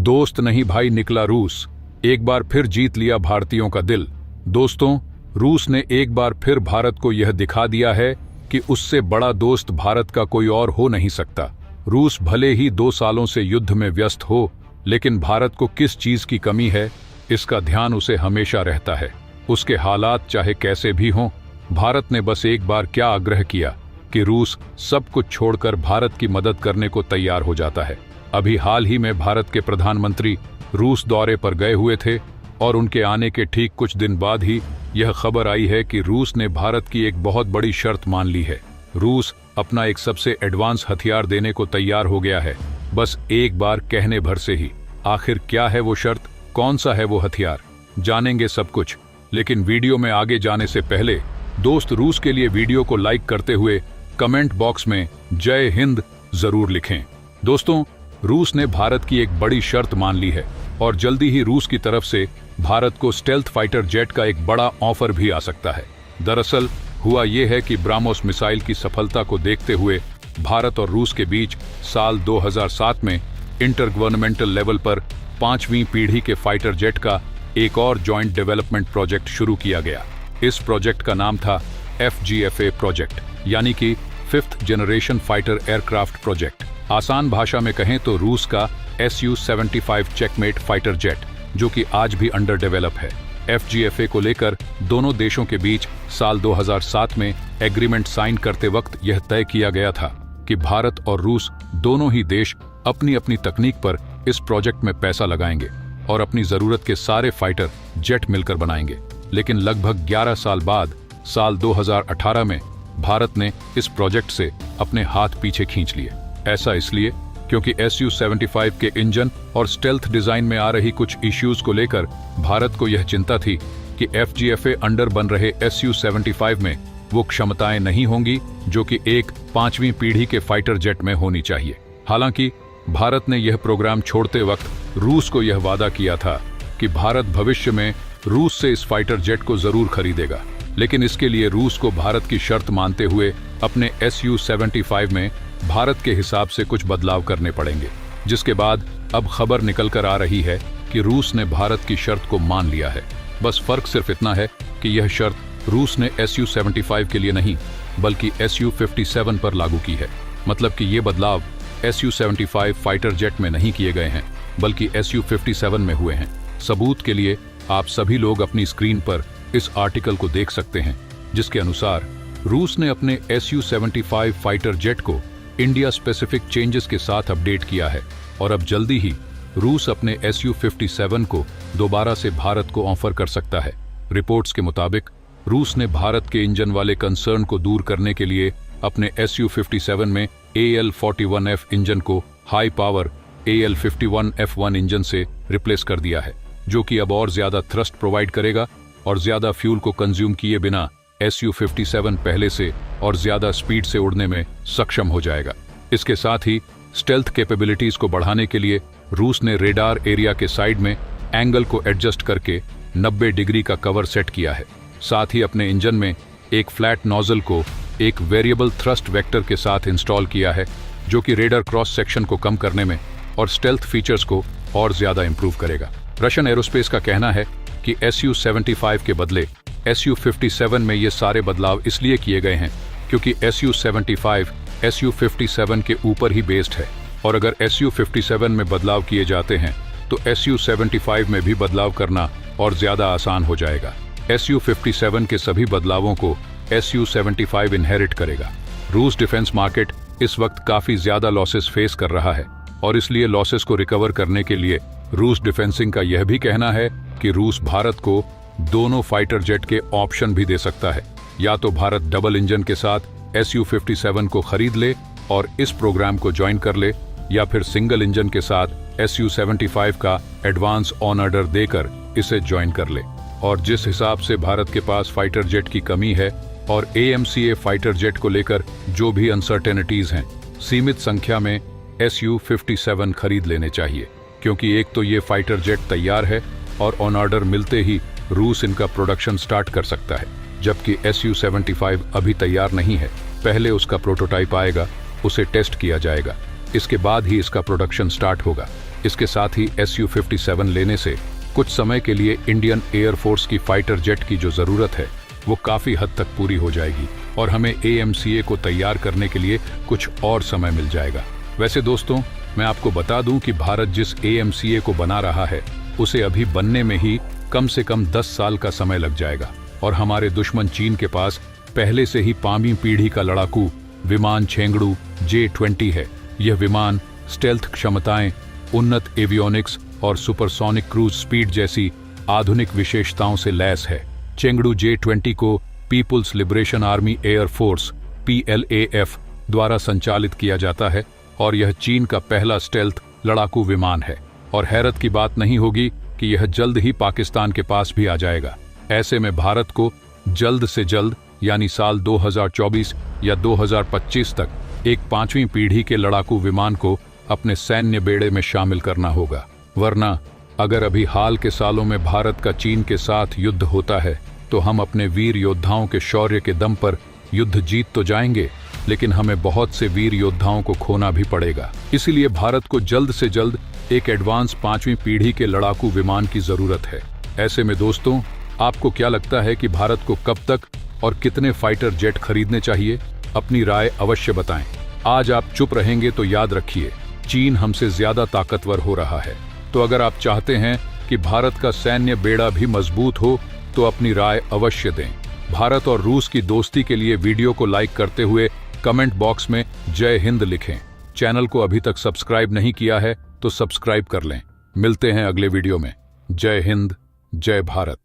दोस्त नहीं भाई निकला रूस, एक बार फिर जीत लिया भारतीयों का दिल। दोस्तों, रूस ने एक बार फिर भारत को यह दिखा दिया है कि उससे बड़ा दोस्त भारत का कोई और हो नहीं सकता। रूस भले ही 2 सालों से युद्ध में व्यस्त हो, लेकिन भारत को किस चीज की कमी है, इसका ध्यान उसे हमेशा रहता है। उसके हालात चाहे कैसे भी हों, भारत ने बस एक बार क्या आग्रह किया कि रूस सब कुछ छोड़कर भारत की मदद करने को तैयार हो जाता है। अभी हाल ही में भारत के प्रधानमंत्री रूस दौरे पर गए हुए थे और उनके आने के ठीक कुछ दिन बाद ही यह खबर आई है कि रूस ने भारत की एक बहुत बड़ी शर्त मान ली है। रूस अपना एक सबसे एडवांस हथियार देने को तैयार हो गया है, बस एक बार कहने भर से ही। आखिर क्या है वो शर्त, कौन सा है वो हथियार, जानेंगे सब कुछ। लेकिन वीडियो में आगे जाने से पहले दोस्त रूस के लिए वीडियो को लाइक करते हुए कमेंट बॉक्स में जय हिंद जरूर लिखें। दोस्तों, रूस ने भारत की एक बड़ी शर्त मान ली है और जल्दी ही रूस की तरफ से भारत को स्टेल्थ फाइटर जेट का एक बड़ा ऑफर भी आ सकता है। दरअसल हुआ यह है कि ब्राह्मोस मिसाइल की सफलता को देखते हुए भारत और रूस के बीच साल 2007 में इंटर गवर्नमेंटल लेवल पर 5वीं पीढ़ी के फाइटर जेट का एक और जॉइंट डेवलपमेंट प्रोजेक्ट शुरू किया गया। इस प्रोजेक्ट का नाम था FGFA प्रोजेक्ट, यानी कि 5th generation fighter aircraft project. आसान भाषा में कहें तो रूस का Su-75 चेकमेट फाइटर जेट, जो कि आज भी अंडर डेवलप है। FGFA को लेकर दोनों देशों के बीच साल 2007 में एग्रीमेंट साइन करते वक्त यह तय किया गया था कि भारत और रूस दोनों ही देश अपनी अपनी तकनीक पर इस प्रोजेक्ट में पैसा लगाएंगे और अपनी जरूरत के सारे फाइटर जेट मिलकर बनाएंगे। लेकिन लगभग 11 साल बाद साल 2018 में भारत ने इस प्रोजेक्ट से अपने हाथ पीछे खींच लिए। ऐसा इसलिए क्योंकि Su-75 के इंजन और स्टेल्थ डिजाइन में आ रही कुछ इश्यूज को लेकर भारत को यह चिंता थी कि FGFA अंडर बन रहे Su-75 में वो क्षमताएं नहीं होंगी जो कि एक 5वीं पीढ़ी के फाइटर जेट में होनी चाहिए। हालांकि भारत ने यह प्रोग्राम छोड़ते वक्त रूस को यह वादा किया था कि भारत भविष्य में रूस से इस फाइटर जेट को जरूर खरीदेगा, लेकिन इसके लिए रूस को भारत की शर्त मानते हुए अपने Su-75 में भारत के हिसाब से कुछ बदलाव करने पड़ेंगे। जिसके बाद अब खबर निकल कर आ रही है कि रूस ने भारत की शर्त को मान लिया है। बस फर्क सिर्फ इतना है कि यह शर्त रूस ने Su-75 के लिए नहीं बल्कि Su-57 पर लागू की है। मतलब कि ये बदलाव Su-75 फाइटर जेट में नहीं किए गए हैं बल्कि Su-57 में हुए हैं। सबूत के लिए आप सभी लोग अपनी स्क्रीन पर इस आर्टिकल को देख सकते हैं, जिसके अनुसार रूस ने अपने Su-75 फाइटर जेट को इंडिया स्पेसिफिक चेंजेस के साथ अपडेट किया है और अब जल्दी ही रूस अपने Su-57 को दोबारा से भारत को ऑफर कर सकता है। रिपोर्ट्स के मुताबिक रूस ने भारत के इंजन वाले कंसर्न को दूर करने के लिए अपने Su-57 में AL-41F इंजन को हाई पावर AL-51F1 इंजन से रिप्लेस कर दिया है, जो कि अब और ज्यादा थ्रस्ट प्रोवाइड करेगा और ज्यादा फ्यूल को कंज्यूम किए बिना Su-57 पहले से और ज्यादा स्पीड से उड़ने में सक्षम हो जाएगा। इसके साथ ही स्टेल्थ कैपेबिलिटीज को बढ़ाने के लिए रूस ने रेडार एरिया के साइड में एंगल को एडजस्ट करके 90 डिग्री का कवर सेट किया है। साथ ही अपने इंजन में एक फ्लैट नोजल को एक वेरिएबल थ्रस्ट वेक्टर के साथ इंस्टॉल किया है, जो कि रेडर क्रॉस सेक्शन को कम करने में और स्टेल्थ फीचर्स को और ज्यादा इंप्रूव करेगा। रशियन एरोस्पेस का कहना है कि Su-75 के बदले Su-57 में ये सारे बदलाव इसलिए किए गए हैं क्योंकि Su-75 Su-57 के ऊपर ही बेस्ड है और अगर Su-57 में बदलाव किए जाते हैं तो Su-75 में भी बदलाव करना और ज्यादा आसान हो जाएगा। Su-57 के सभी बदलावों को Su-75 इनहेरिट करेगा। रूस डिफेंस मार्केट इस वक्त काफी ज्यादा लॉसेस फेस कर रहा है और इसलिए लॉसेस को रिकवर करने के लिए रूस डिफेंसिंग का यह भी कहना है कि रूस भारत को दोनों फाइटर जेट के ऑप्शन भी दे सकता है। या तो भारत डबल इंजन के साथ Su-57 को खरीद ले और इस प्रोग्राम को ज्वाइन कर ले, या फिर सिंगल इंजन के साथ Su-75 का एडवांस ऑन ऑर्डर देकर इसे ज्वाइन कर ले। और जिस हिसाब से भारत के पास फाइटर जेट की कमी है और AMCA फाइटर जेट को लेकर जो भी अनसर्टेनिटीज हैं, सीमित संख्या में Su-57 खरीद लेने चाहिए, क्योंकि एक तो ये फाइटर जेट तैयार है और ऑन ऑर्डर मिलते ही रूस इनका प्रोडक्शन स्टार्ट कर सकता है, जबकि Su-75 अभी तैयार नहीं है। पहले उसका प्रोटोटाइप आएगा, उसे टेस्ट किया जाएगा, इसके बाद ही इसका प्रोडक्शन स्टार्ट होगा। इसके साथ ही Su-57 लेने से कुछ समय के लिए इंडियन एयरफोर्स की फाइटर जेट की जो जरूरत है वो काफी हद तक पूरी हो जाएगी और हमें AMCA को तैयार करने के लिए कुछ और समय मिल जाएगा। वैसे दोस्तों, मैं आपको बता दूं कि भारत जिस AMCA को बना रहा है उसे अभी बनने में ही कम से कम 10 साल का समय लग जाएगा और हमारे दुश्मन चीन के पास पहले से ही 5वीं पीढ़ी का लड़ाकू विमान चेंगडू J-20 है। यह विमान स्टेल्थ क्षमताएं, उन्नत एवियोनिक्स और सुपरसोनिक क्रूज स्पीड जैसी आधुनिक विशेषताओं से लैस है। चेंगडू J-20 को People's Liberation Army Air Force PLAF द्वारा संचालित किया जाता है और यह चीन का पहला स्टेल्थ लड़ाकू विमान है। और हैरत की बात नहीं होगी कि यह जल्द ही पाकिस्तान के पास भी आ जाएगा। ऐसे में भारत को जल्द से जल्द यानी साल 2024 या 2025 तक एक 5वीं पीढ़ी के लड़ाकू विमान को अपने सैन्य बेड़े में शामिल करना होगा। वरना अगर अभी हाल के सालों में भारत का चीन के साथ युद्ध होता है तो हम अपने वीर योद्धाओं के शौर्य के दम पर युद्ध जीत तो जाएंगे, लेकिन हमें बहुत से वीर योद्धाओं को खोना भी पड़ेगा। इसीलिए भारत को जल्द से जल्द एक एडवांस 5वीं पीढ़ी के लड़ाकू विमान की जरूरत है। ऐसे में दोस्तों, आपको क्या लगता है कि भारत को कब तक और कितने फाइटर जेट खरीदने चाहिए? अपनी राय अवश्य बताएं। आज आप चुप रहेंगे तो याद रखिए, चीन हमसे ज्यादा ताकतवर हो रहा है। तो अगर आप चाहते हैं कि भारत का सैन्य बेड़ा भी मजबूत हो तो अपनी राय अवश्य दें। भारत और रूस की दोस्ती के लिए वीडियो को लाइक करते हुए कमेंट बॉक्स में जय हिंद लिखें। चैनल को अभी तक सब्सक्राइब नहीं किया है तो सब्सक्राइब कर लें। मिलते हैं अगले वीडियो में। जय हिंद, जय भारत।